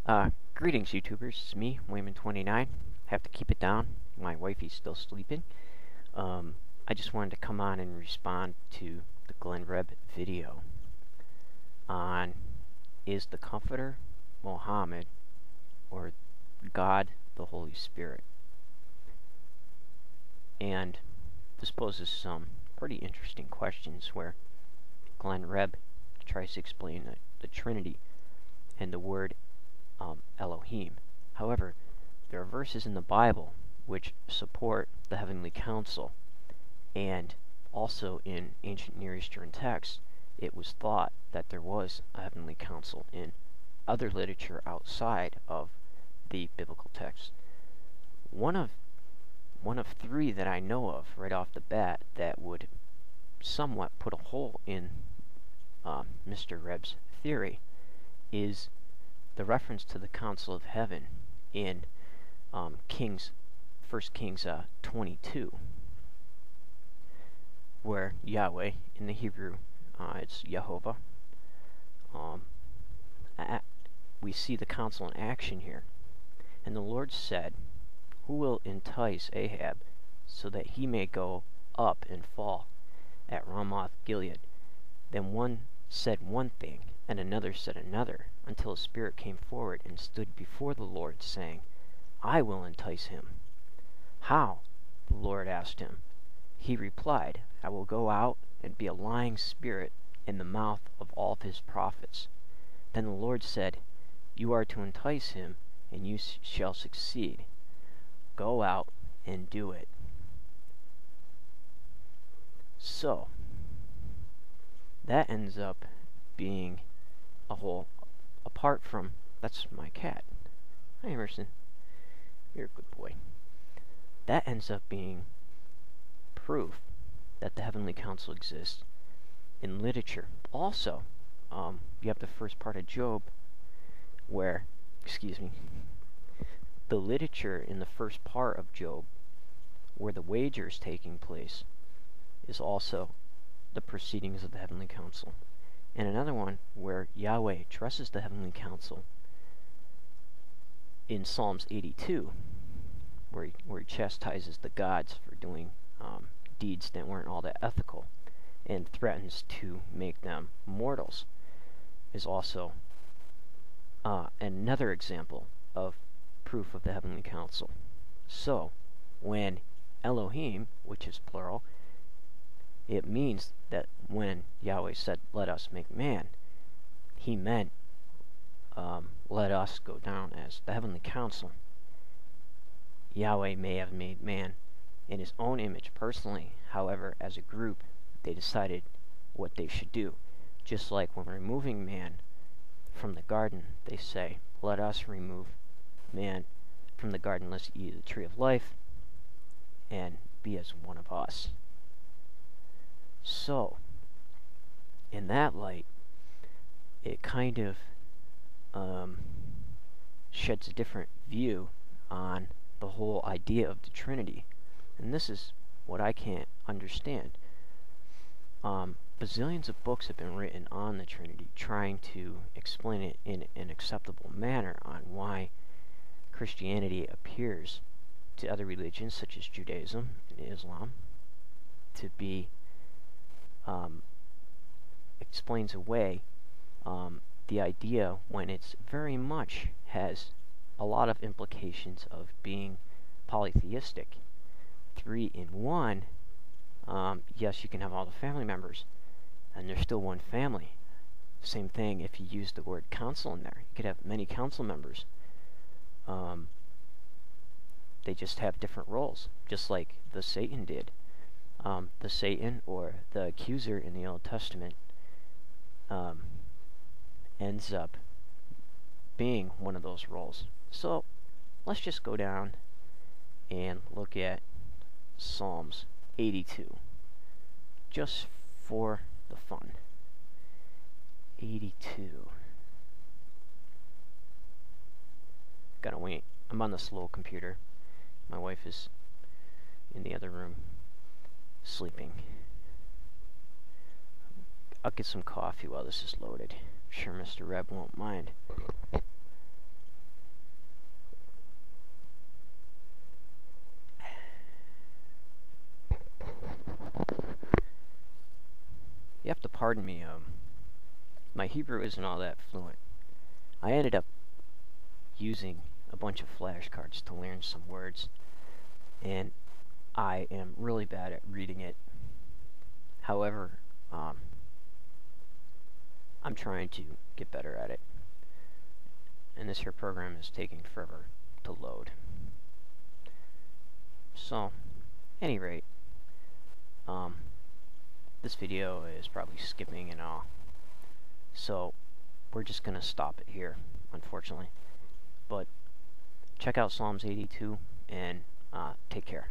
Greetings, YouTubers. It's me, Wayman29. Have to keep it down. My wifey's still sleeping. I just wanted to come on and respond to the GlennReb video on is the Comforter Muhammad or God the Holy Spirit? And this poses some pretty interesting questions where GlennReb tries to explain the Trinity and the word Elohim. However, there are verses in the Bible which support the heavenly council, and also in ancient Near Eastern texts it was thought that there was a heavenly council in other literature outside of the biblical text. One of three that I know of right off the bat that would somewhat put a hole in Mr. Reb's theory is the reference to the Council of Heaven in 1 Kings 22, where Yahweh, in the Hebrew, it's Yehovah. We see the council in action here. And the Lord said, "Who will entice Ahab, so that he may go up and fall at Ramoth Gilead?" Then one said one thing, and another said another, until a spirit came forward and stood before the Lord, saying, "I will entice him." "How?" the Lord asked him. He replied, "I will go out and be a lying spirit in the mouth of all of his prophets." Then the Lord said, "You are to entice him, and you shall succeed. Go out and do it." So, that ends up being a whole, apart from, that's my cat. Hi, Emerson. You're a good boy. That ends up being proof that the heavenly council exists in literature. Also, you have the first part of Job where, the literature in the first part of Job where the wager is taking place is also the proceedings of the heavenly council. And another one where Yahweh addresses the heavenly council in Psalms 82, where he chastises the gods for doing deeds that weren't all that ethical and threatens to make them mortals, is also another example of proof of the heavenly council. So, when Elohim, which is plural, it means that when Yahweh said, "Let us make man," he meant let us go down as the heavenly council. Yahweh may have made man in his own image personally. However, as a group, they decided what they should do. Just like when removing man from the garden, they say, "Let us remove man from the garden, lest he eat the tree of life and be as one of us." So, in that light, it kind of sheds a different view on the whole idea of the Trinity. And this is what I can't understand. Bazillions of books have been written on the Trinity, trying to explain it in an acceptable manner on why Christianity appears to other religions, such as Judaism and Islam, to be explains away the idea when it's very much has a lot of implications of being polytheistic. 3 in 1, yes, you can have all the family members, and there's still one family. Same thing if you use the word council in there. You could have many council members. They just have different roles, just like the Satan did. The Satan, or the accuser in the Old Testament, ends up being one of those roles. So, let's just go down and look at Psalms 82, just for the fun. 82. Gotta wait. I'm on the slow computer. My wife is in the other room, sleeping. I'll get some coffee while this is loaded. I'm sure Mr. Reb won't mind. pardon me, my Hebrew isn't all that fluent. I ended up using a bunch of flashcards to learn some words, and I am really bad at reading it. However, I'm trying to get better at it, and this here program is taking forever to load. So, any rate, this video is probably skipping and all, so we're just gonna stop it here, unfortunately. But check out Psalms 82 and take care.